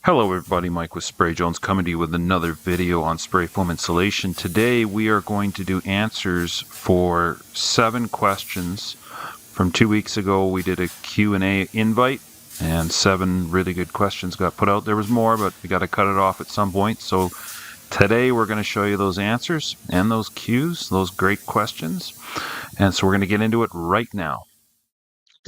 Hello everybody, Mike with Spray Jones coming to you with another video on spray foam insulation. Today we are going to do answers for 7 questions. From 2 weeks ago we did a Q&A invite and 7 really good questions got put out. There was more, but we got to cut it off at some point. So today we're going to show you those answers and those Qs, those great questions. And so we're going to get into it right now.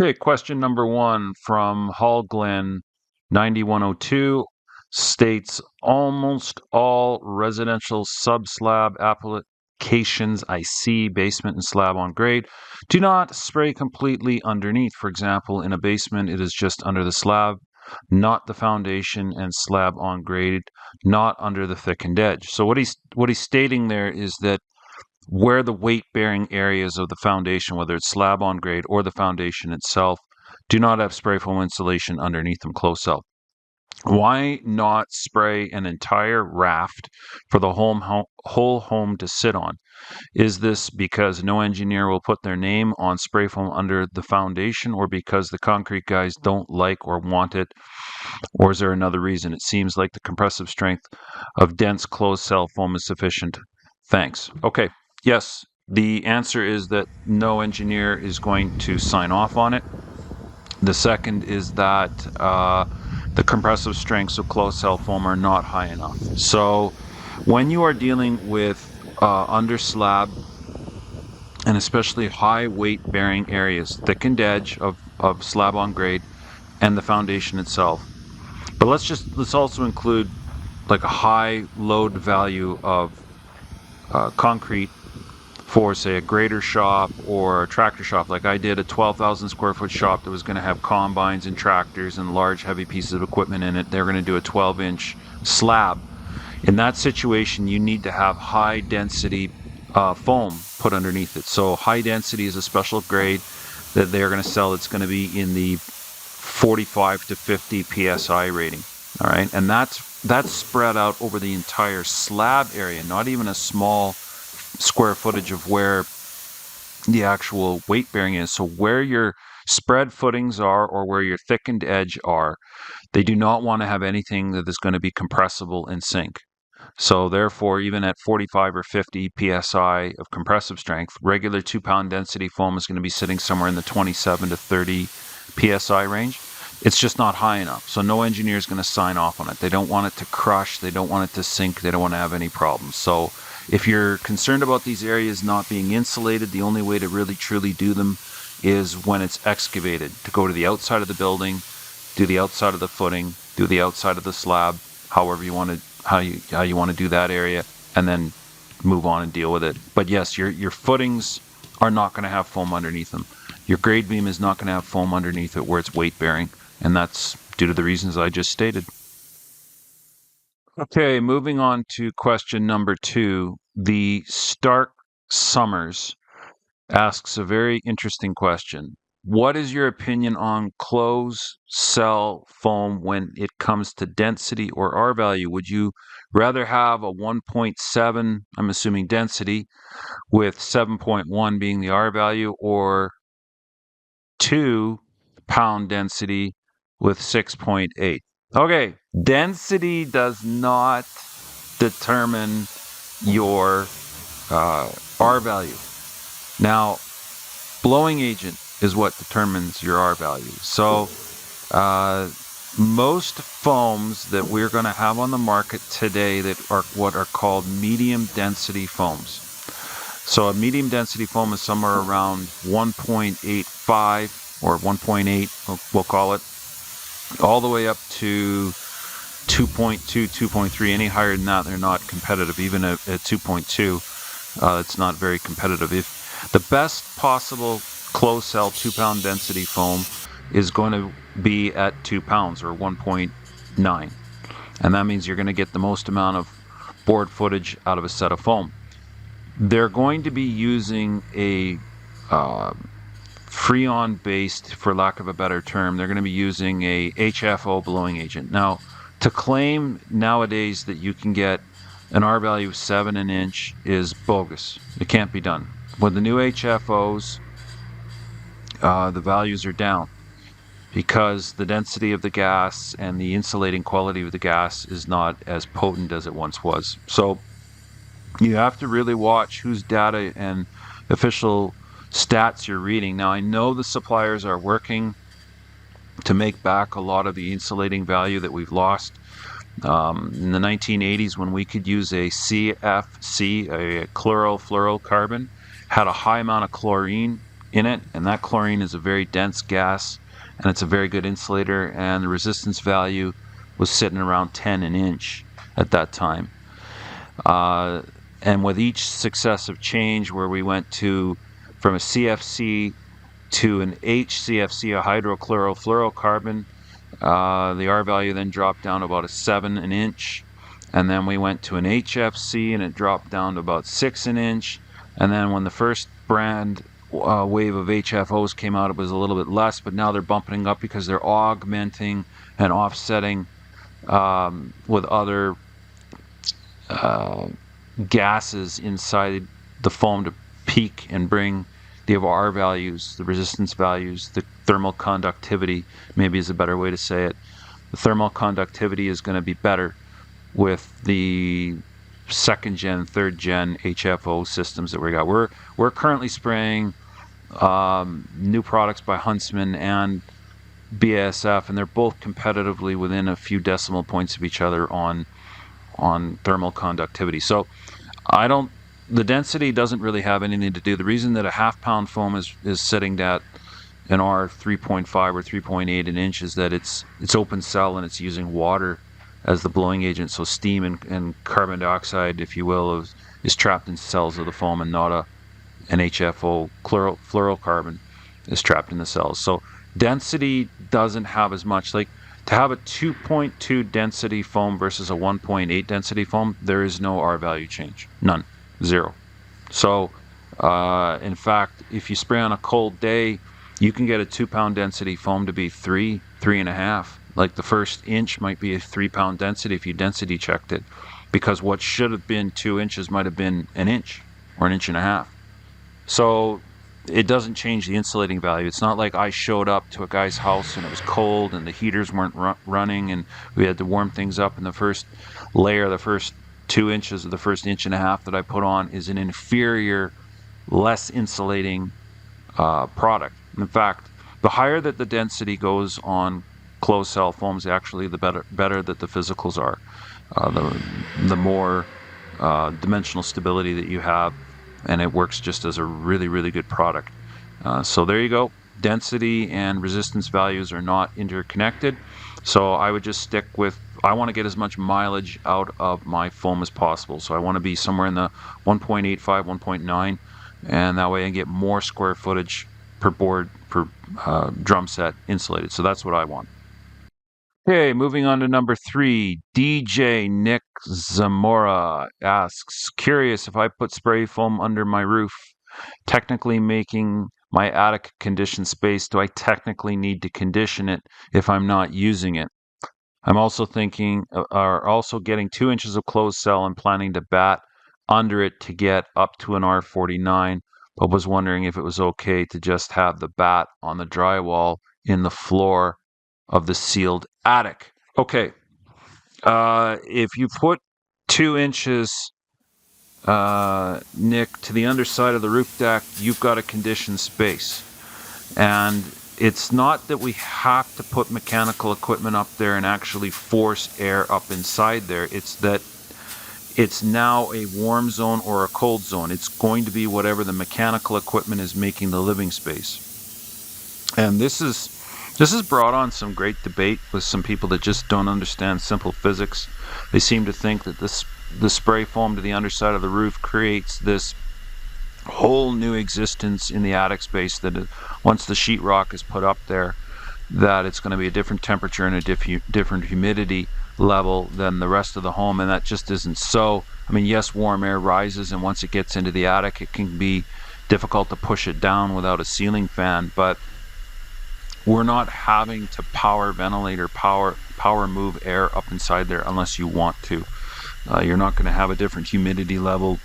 Okay, question number 1 from Hall Glen 9102 states almost all residential sub-slab applications I see, basement and slab on grade, do not spray completely underneath. For example, in a basement it is just under the slab, not the foundation, and slab on grade, not under the thickened edge. So what he's stating there is that where the weight-bearing areas of the foundation, whether it's slab on grade or the foundation itself, do not have spray foam insulation underneath them, close up. Why not spray an entire raft for the whole home to sit on? Is this because no engineer will put their name on spray foam under the foundation, or because the concrete guys don't like or want it? Or is there another reason? It seems like the compressive strength of dense closed cell foam is sufficient. Thanks. Okay. Yes, the answer is that no engineer is going to sign off on it. The second is that the compressive strengths of closed cell foam are not high enough. So when you are dealing with under slab and especially high weight bearing areas, thickened edge of slab on grade and the foundation itself, but let's also include like a high load value of concrete for, say, a grader shop or a tractor shop. Like I did a 12,000 square foot shop that was going to have combines and tractors and large heavy pieces of equipment in it. They're going to do a 12-inch slab. In that situation, you need to have high density foam put underneath it. So high density is a special grade that they're going to sell. It's going to be in the 45 to 50 psi rating. All right, and that's spread out over the entire slab area, not even a small square footage of where the actual weight bearing is. So where your spread footings are or where your thickened edge are, they do not want to have anything that is going to be compressible and sink. So therefore, even at 45 or 50 psi of compressive strength, regular 2-pound density foam is going to be sitting somewhere in the 27 to 30 psi range. It's just not high enough. So no engineer is going to sign off on it. They don't want it to crush. They don't want it to sink. They don't want to have any problems. So if you're concerned about these areas not being insulated, the only way to really truly do them is when it's excavated, to go to the outside of the building, do the outside of the footing, do the outside of the slab, however you want to, how you want to do that area, and then move on and deal with it. But yes, your footings are not going to have foam underneath them. Your grade beam is not going to have foam underneath it where it's weight bearing, and that's due to the reasons I just stated. Okay, moving on to question number 2. The Stark Summers asks a very interesting question. What is your opinion on closed cell foam when it comes to density or R value? Would you rather have a 1.7, I'm assuming density, with 7.1 being the R value, or 2-pound density with 6.8? Okay, density does not determine your R value. Now, blowing agent is what determines your R value. So most foams that we're going to have on the market today that are what are called medium density foams. So a medium density foam is somewhere around 1.85 or 1.8, we'll call it, all the way up to 2.2, 2.3. Any higher than that, they're not competitive. Even at 2.2, it's not very competitive. If the best possible closed cell 2-pound density foam is going to be at 2 pounds or 1.9, and that means you're going to get the most amount of board footage out of a set of foam. They're going to be using a Freon based, for lack of a better term, they're going to be using a HFO blowing agent. Now, to claim nowadays that you can get an R value of 7 an inch is bogus. It can't be done. With the new HFOs, the values are down. because the density of the gas and the insulating quality of the gas is not as potent as it once was. So you have to really watch whose data and official stats you're reading. Now, I know the suppliers are working to make back a lot of the insulating value that we've lost. In the 1980s, when we could use a CFC, a chlorofluorocarbon, had a high amount of chlorine in it, and that chlorine is a very dense gas, and it's a very good insulator, and the resistance value was sitting around 10 an inch at that time. And with each successive change where we went from a CFC to an HCFC, a hydrochlorofluorocarbon, the R value then dropped down to about a 7 an inch. And then we went to an HFC and it dropped down to about 6 an inch. And then when the first brand wave of HFOs came out, it was a little bit less, but now they're bumping up because they're augmenting and offsetting with other gases inside the foam to peak and bring the R values, the resistance values, the thermal conductivity, maybe is a better way to say it. The thermal conductivity is going to be better with the second gen, third gen HFO systems that we got. We're currently spraying new products by Huntsman and BASF, and they're both competitively within a few decimal points of each other on thermal conductivity. So the density doesn't really have anything to do. The reason that a half-pound foam is sitting at an R 3.5 or 3.8 an inch is that it's open cell and it's using water as the blowing agent. So steam and carbon dioxide, if you will, is trapped in cells of the foam, and not an HFO fluorocarbon is trapped in the cells. So density doesn't have as much. Like, to have a 2.2 density foam versus a 1.8 density foam, there is no R value change. None. Zero. So, in fact, if you spray on a cold day, you can get a 2-pound density foam to be 3.5. Like, the first inch might be a 3-pound density if you density checked it, because what should have been 2 inches might have been an inch or an inch and a half. So it doesn't change the insulating value. It's not like I showed up to a guy's house and it was cold and the heaters weren't running and we had to warm things up, and the first layer, the first 2 inches or the first inch and a half that I put on is an inferior, less insulating product. In fact, the higher that the density goes on closed cell foams, actually the better that the physicals are. The more dimensional stability that you have, and it works just as a really, really good product. So there you go. Density and resistance values are not interconnected. So I would just stick with, I want to get as much mileage out of my foam as possible. So I want to be somewhere in the 1.85, 1.9, and that way I get more square footage per board, per drum set insulated. So that's what I want. Okay, moving on to number 3. DJ Nick Zamora asks, curious, if I put spray foam under my roof, technically making my attic conditioned space, do I technically need to condition it if I'm not using it? I'm also thinking, also getting 2 inches of closed cell and planning to bat under it to get up to an R49, but was wondering if it was okay to just have the bat on the drywall in the floor of the sealed attic. Okay, if you put 2 inches, Nick, to the underside of the roof deck, you've got a conditioned space. And it's not that we have to put mechanical equipment up there and actually force air up inside there. It's that it's now a warm zone or a cold zone. It's going to be whatever the mechanical equipment is making the living space. And this has brought on some great debate with some people that just don't understand simple physics. They seem to think that the spray foam to the underside of the roof creates this whole new existence in the attic space, that once the sheetrock is put up there, that it's going to be a different temperature and a different humidity level than the rest of the home, and that just isn't so. I mean, yes, warm air rises, and once it gets into the attic, it can be difficult to push it down without a ceiling fan, but we're not having to power ventilate or power move air up inside there unless you want to. You're not going to have a different humidity level.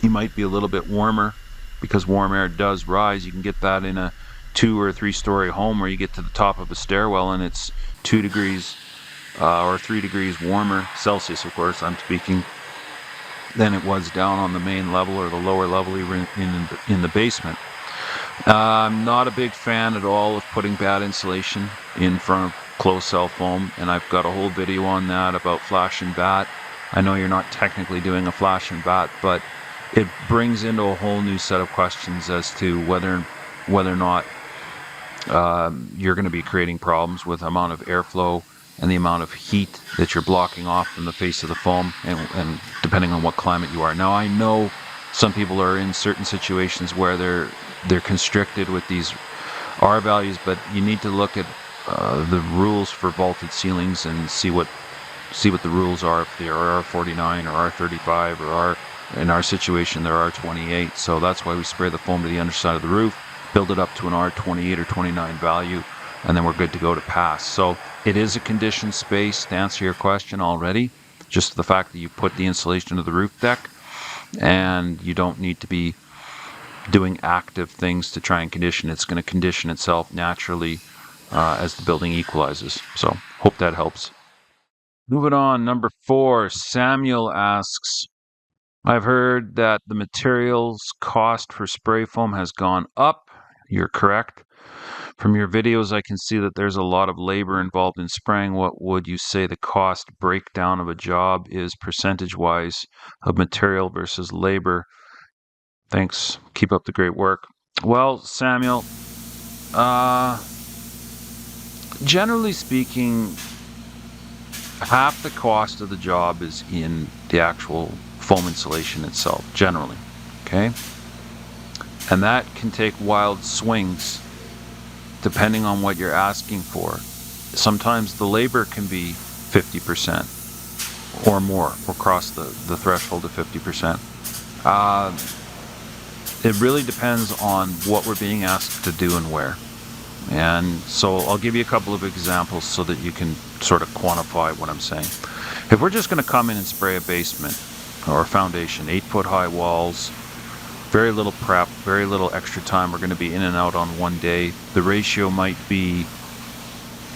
You might be a little bit warmer because warm air does rise. You can get that in 2 or 3 story home where you get to the top of a stairwell and it's 2 degrees or 3 degrees warmer, Celsius of course I'm speaking, than it was down on the main level or the lower level even in the basement. I'm not a big fan at all of putting bad insulation in front of closed cell foam, and I've got a whole video on that about flash and bat. I know you're not technically doing a flash and bat, but it brings into a whole new set of questions as to whether or not you're going to be creating problems with the amount of airflow and the amount of heat that you're blocking off from the face of the foam, and depending on what climate you are. Now, I know some people are in certain situations where they're constricted with these R values, but you need to look at the rules for vaulted ceilings and see what the rules are, if they are R49 or R35 or R, in our situation they're R28. So that's why we spray the foam to the underside of the roof, build it up to an R28 or 29 value, and then we're good to go to pass. So it is a conditioned space, to answer your question already. Just the fact that you put the insulation to the roof deck, and you don't need to be doing active things to try and condition. It's going to condition itself naturally as the building equalizes. So hope that helps. Moving on, number 4, Samuel asks, I've heard that the materials cost for spray foam has gone up. You're correct. From your videos, I can see that there's a lot of labor involved in spraying. What would you say the cost breakdown of a job is percentage-wise of material versus labor? Thanks. Keep up the great work. Well, Samuel, generally speaking, half the cost of the job is in the actual foam insulation itself, generally, okay? And that can take wild swings depending on what you're asking for. Sometimes the labor can be 50% or more, or cross the threshold of 50%. It really depends on what we're being asked to do and where. And so I'll give you a couple of examples so that you can sort of quantify what I'm saying. If we're just going to come in and spray a basement or a foundation, 8-foot high walls, very little prep, very little extra time, we're going to be in and out on one day. The ratio might be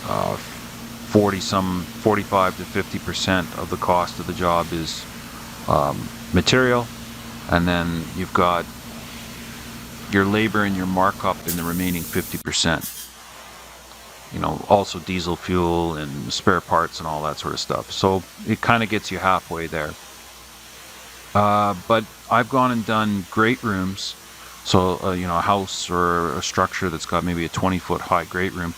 45 to 50% of the cost of the job is material, and then you've got your labor and your markup in the remaining 50%. You know, also diesel fuel and spare parts and all that sort of stuff. So it kind of gets you halfway there. But I've gone and done great rooms. So, you know, a house or a structure that's got maybe a 20-foot high great room.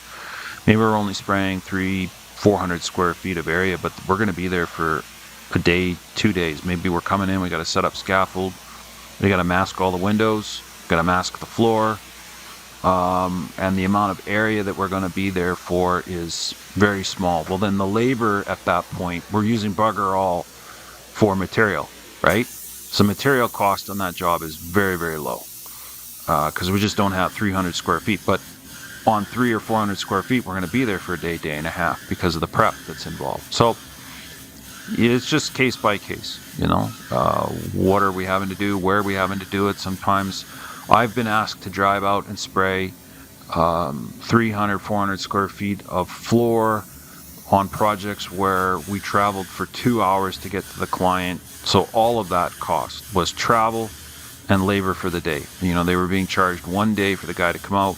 Maybe we're only spraying 400 square feet of area, but we're going to be there for a day, 2 days. Maybe we're coming in, we got to set up scaffold, we got to mask all the windows, got to mask the floor, and the amount of area that we're going to be there for is very small. Well, then the labor at that point, we're using bugger all for material, right? So material cost on that job is very, very low because we just don't have 300 square feet. But on 300 or 400 square feet, we're going to be there for a day, day and a half because of the prep that's involved. So it's just case by case, you know. What are we having to do? Where are we having to do it? Sometimes I've been asked to drive out and spray 300, 400 square feet of floor on projects where we traveled for 2 hours to get to the client. So all of that cost was travel and labor for the day. You know, they were being charged one day for the guy to come out,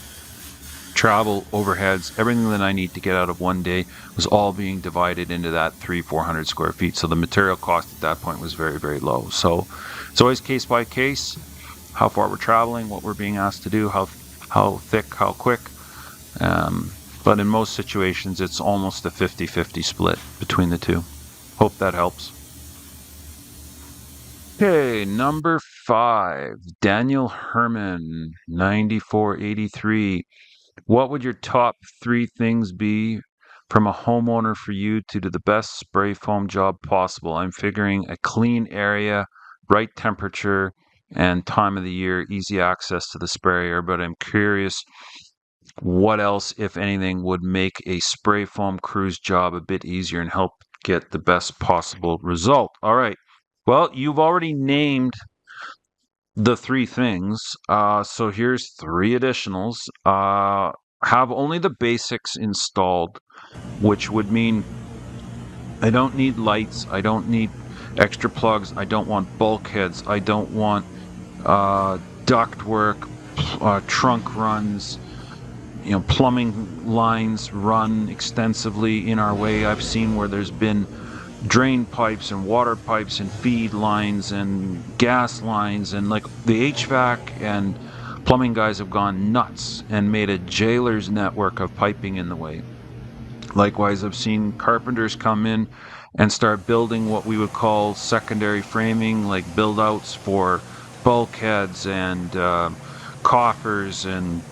travel, overheads, everything that I need to get out of one day was all being divided into that 300-400 square feet. So the material cost at that point was very, very low. So it's always case by case, how far we're traveling, what we're being asked to do, how thick, how quick. But in most situations, it's almost a 50-50 split between the two. Hope that helps. Okay, number 5, Daniel Herman, 9483. What would your top 3 things be from a homeowner for you to do the best spray foam job possible? I'm figuring a clean area, right temperature, and time of the year, easy access to the sprayer, but I'm curious what else, if anything, would make a spray foam crew's job a bit easier and help get the best possible result. All right. Well, you've already named the three things. So here's three additionals. Have only the basics installed, which would mean I don't need lights. I don't need extra plugs. I don't want bulkheads. I don't want duct work, trunk runs, plumbing lines run extensively in our way. I've seen where there's been drain pipes and water pipes and feed lines and gas lines, and like the HVAC and plumbing guys have gone nuts and made a jailer's network of piping in the way. Likewise, I've seen carpenters come in and start building what we would call secondary framing, like build outs for bulkheads and coffers and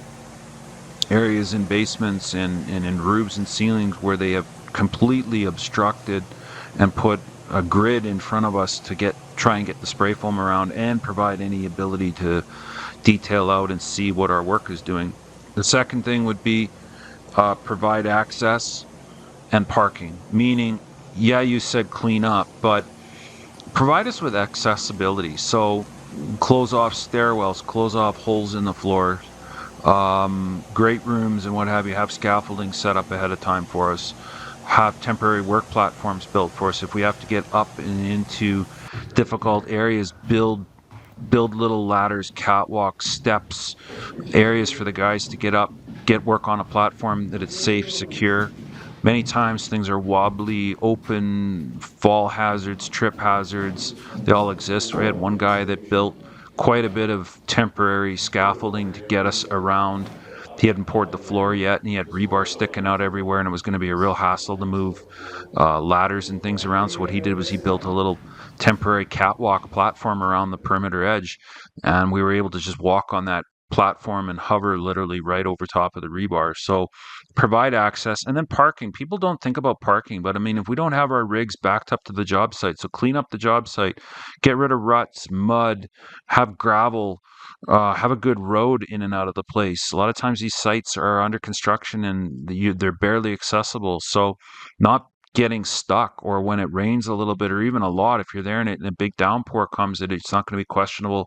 areas in basements and in roofs and ceilings where they have completely obstructed and put a grid in front of us to try and get the spray foam around and provide any ability to detail out and see what our work is doing. The second thing would be provide access and parking, meaning, yeah, you said clean up, but provide us with accessibility. So close off stairwells, close off holes in the floor, great rooms and what have you, have scaffolding set up ahead of time for us, have temporary work platforms built for us. If we have to get up and into difficult areas, build little ladders, catwalks, steps, areas for the guys to get up, get work on a platform that it's safe, secure. Many times things are wobbly, open, fall hazards, trip hazards. They all exist. We had one guy that built quite a bit of temporary scaffolding to get us around. He hadn't poured the floor yet, and he had rebar sticking out everywhere, and it was going to be a real hassle to move ladders and things around. So what he did was he built a little temporary catwalk platform around the perimeter edge, and we were able to just walk on that platform and hover literally right over top of the rebar. So provide access, and then parking. People don't think about parking, but I mean, if we don't have our rigs backed up to the job site, so clean up the job site, get rid of ruts, mud, have gravel, have a good road in and out of the place. A lot of times these sites are under construction and they're barely accessible. So not getting stuck, or when it rains a little bit or even a lot, if you're there and a big downpour comes, it's not going to be questionable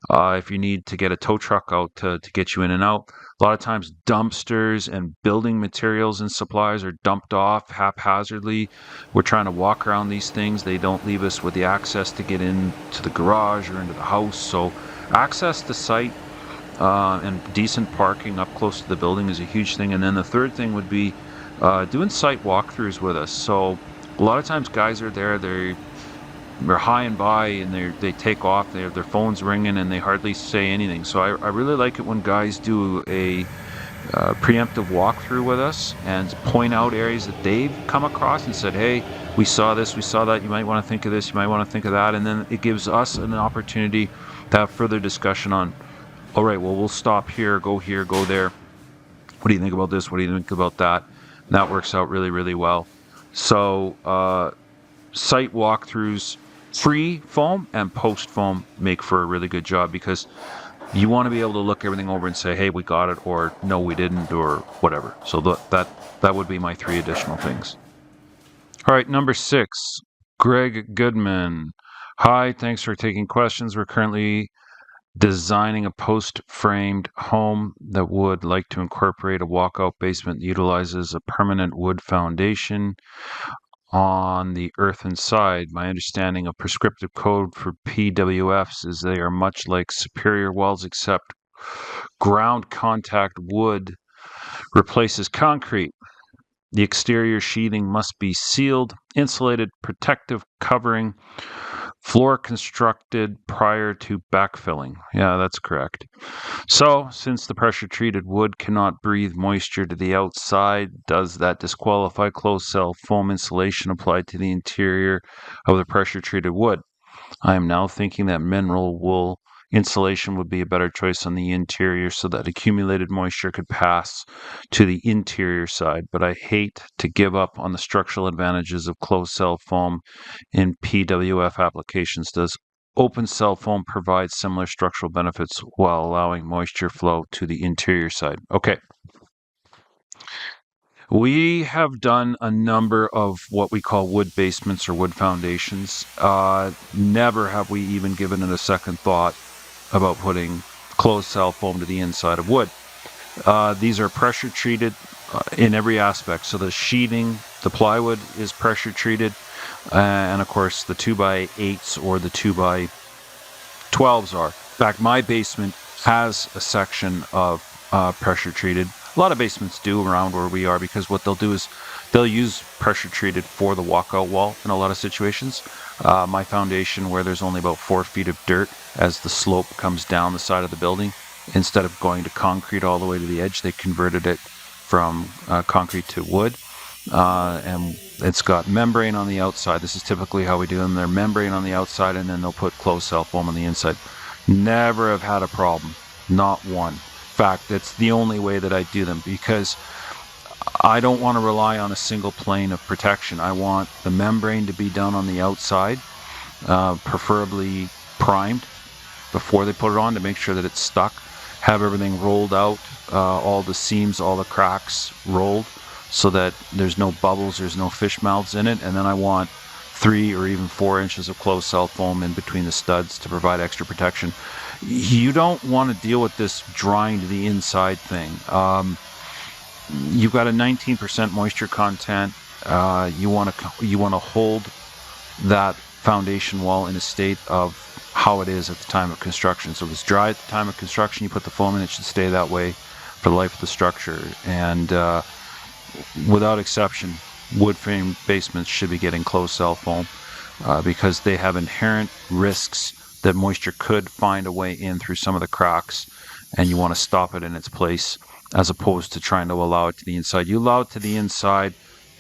if you need to get a tow truck out to get you in and out. A lot of times dumpsters and building materials and supplies are dumped off haphazardly. We're trying to walk around these things. They don't leave us with the access to get into the garage or into the house. So access to site and decent parking up close to the building is a huge thing. And then the third thing would be doing site walkthroughs with us. So a lot of times guys are there, they're high and by, and they take off, they have their phones ringing, and they hardly say anything. So I really like it when guys do a preemptive walkthrough with us and point out areas that they've come across and said, hey, we saw this, we saw that, you might want to think of this, you might want to think of that. And then it gives us an opportunity to have further discussion on, all right, well, we'll stop here, go there. What do you think about this? What do you think about that? And that works out really, really well. So site walkthroughs, pre-foam and post-foam, make for a really good job, because you want to be able to look everything over and say, hey, we got it, or no, we didn't, or whatever. So that would be my three additional things. All right, number 6, Greg Goodman. Hi, thanks for taking questions. We're currently designing a post-framed home that would like to incorporate a walkout basement that utilizes a permanent wood foundation on the earthen side. My understanding of prescriptive code for PWFs is they are much like superior walls, except ground contact wood replaces concrete. The exterior sheathing must be sealed, insulated, protective covering, floor constructed prior to backfilling. Yeah, that's correct. So, since the pressure-treated wood cannot breathe moisture to the outside, does that disqualify closed-cell foam insulation applied to the interior of the pressure-treated wood? I am now thinking that mineral wool insulation would be a better choice on the interior so that accumulated moisture could pass to the interior side, but I hate to give up on the structural advantages of closed-cell foam in PWF applications. Does open cell foam provide similar structural benefits while allowing moisture flow to the interior side? Okay. We have done a number of what we call wood basements or wood foundations. Never have we even given it a second thought about putting closed cell foam to the inside of wood. These are pressure treated in every aspect. So the sheeting, the plywood is pressure treated, and of course the 2x8s or the 2x12s are. In fact, my basement has a section of pressure treated. A lot of basements do around where we are, because what they'll do is they'll use pressure treated for the walkout wall in a lot of situations. My foundation, where there's only about 4 feet of dirt as the slope comes down the side of the building, instead of going to concrete all the way to the edge, they converted it from concrete to wood. And it's got membrane on the outside. This is typically how we do them. They're membrane on the outside, and then they'll put closed cell foam on the inside. Never have had a problem. Not one. In fact, it's the only way that I do them, because I don't want to rely on a single plane of protection. I want the membrane to be done on the outside, preferably primed before they put it on, to make sure that it's stuck. Have everything rolled out, all the seams, all the cracks rolled, so that there's no bubbles, there's no fish mouths in it. And then I want 3 or even 4 inches of closed cell foam in between the studs to provide extra protection. You don't want to deal with this drying to the inside thing. You've got a 19% moisture content. You want to hold that foundation wall in a state of how it is at the time of construction. So if it's dry at the time of construction, you put the foam in, it should stay that way for the life of the structure. And without exception, wood frame basements should be getting closed cell foam, because they have inherent risks that moisture could find a way in through some of the cracks, and you want to stop it in its place, as opposed to trying to allow it to the inside. You allow it to the inside,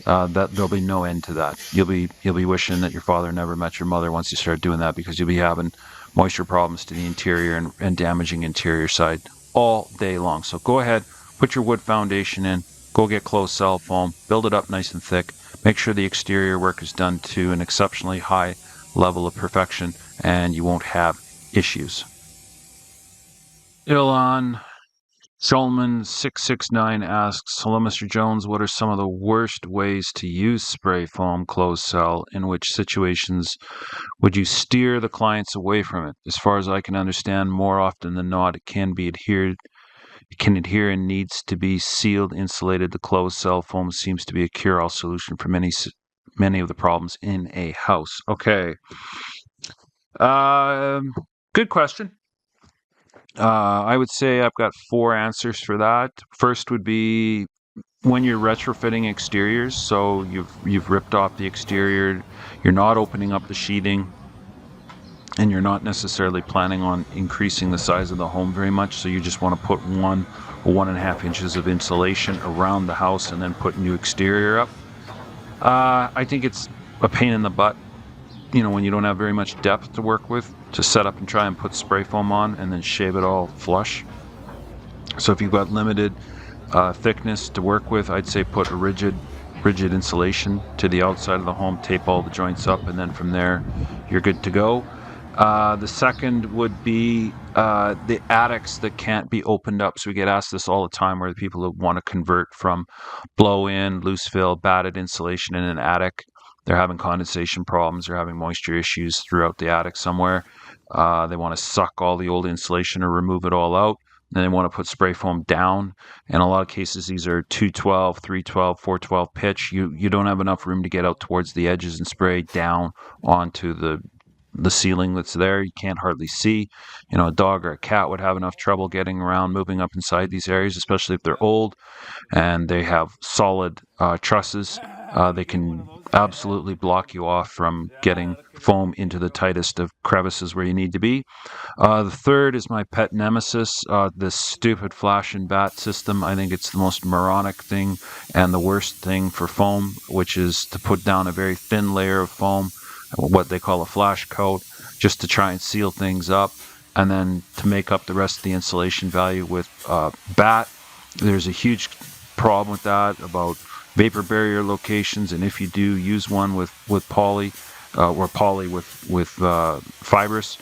that there'll be no end to that. You'll be wishing that your father never met your mother once you start doing that, because you'll be having moisture problems to the interior and damaging interior side all day long. So go ahead, put your wood foundation in, go get closed cell foam, build it up nice and thick, make sure the exterior work is done to an exceptionally high level of perfection, and you won't have issues. Ilan Solomon 669 asks, hello, Mr. Jones, what are some of the worst ways to use spray foam closed cell? In which situations would you steer the clients away from it? As far as I can understand, more often than not, it can adhere and needs to be sealed, insulated. The closed cell foam seems to be a cure-all solution for many of the problems in a house. Okay. Good question. I would say I've got 4 answers for that. First would be when you're retrofitting exteriors. So you've ripped off the exterior, you're not opening up the sheething, and you're not necessarily planning on increasing the size of the home very much. So you just want to put 1 or 1.5 inches of insulation around the house and then put new exterior up. I think it's a pain in the butt, when you don't have very much depth to work with, to set up and try and put spray foam on and then shave it all flush. So if you've got limited thickness to work with, I'd say put a rigid insulation to the outside of the home, tape all the joints up, and then from there you're good to go. The second would be the attics that can't be opened up. So we get asked this all the time, where the people who want to convert from blow-in, loose fill, batted insulation in an attic, they're having condensation problems, they're having moisture issues throughout the attic somewhere. They want to suck all the old insulation or remove it all out. Then they want to put spray foam down. In a lot of cases, these are 212, 312, 412 pitch. You don't have enough room to get out towards the edges and spray down onto the ceiling that's there. You can't hardly see. A dog or a cat would have enough trouble getting around, moving up inside these areas, especially if they're old and they have solid trusses. They can absolutely block you off from getting foam into the tightest of crevices where you need to be. The third is my pet nemesis, this stupid flash and bat system. I think it's the most moronic thing and the worst thing for foam, which is to put down a very thin layer of foam, what they call a flash coat, just to try and seal things up, and then to make up the rest of the insulation value with bat. There's a huge problem with that, about vapor barrier locations, and if you do use one with poly or poly with fibrous,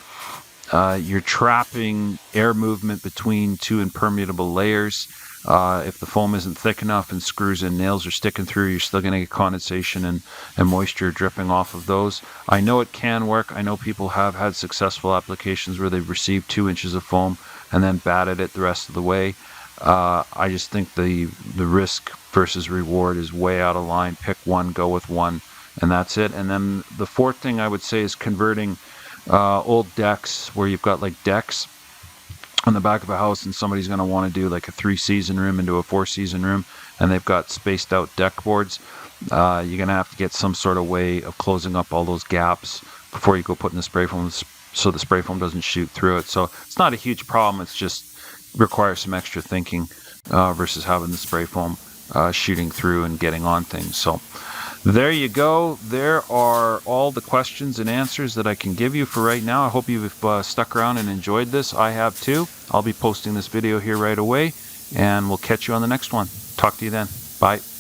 you're trapping air movement between 2 impermeable layers. If the foam isn't thick enough and screws and nails are sticking through, you're still going to get condensation and moisture dripping off of those. I know it can work. I know people have had successful applications where they've received 2 inches of foam and then batted it the rest of the way. I just think the risk versus reward is way out of line. Pick one, go with one, and that's it. And then the fourth thing I would say is converting old decks where you've got like decks on the back of a house and somebody's going to want to do like a 3-season room into a 4-season room, and they've got spaced out deck boards. You're going to have to get some sort of way of closing up all those gaps before you go putting the spray foam, so the spray foam doesn't shoot through it. So it's not a huge problem. It's just requires some extra thinking versus having the spray foam shooting through and getting on things. So there you go. There are all the questions and answers that I can give you for right now. I hope you've stuck around and enjoyed this. I have too. I'll be posting this video here right away, and we'll catch you on the next one. Talk to you then. Bye.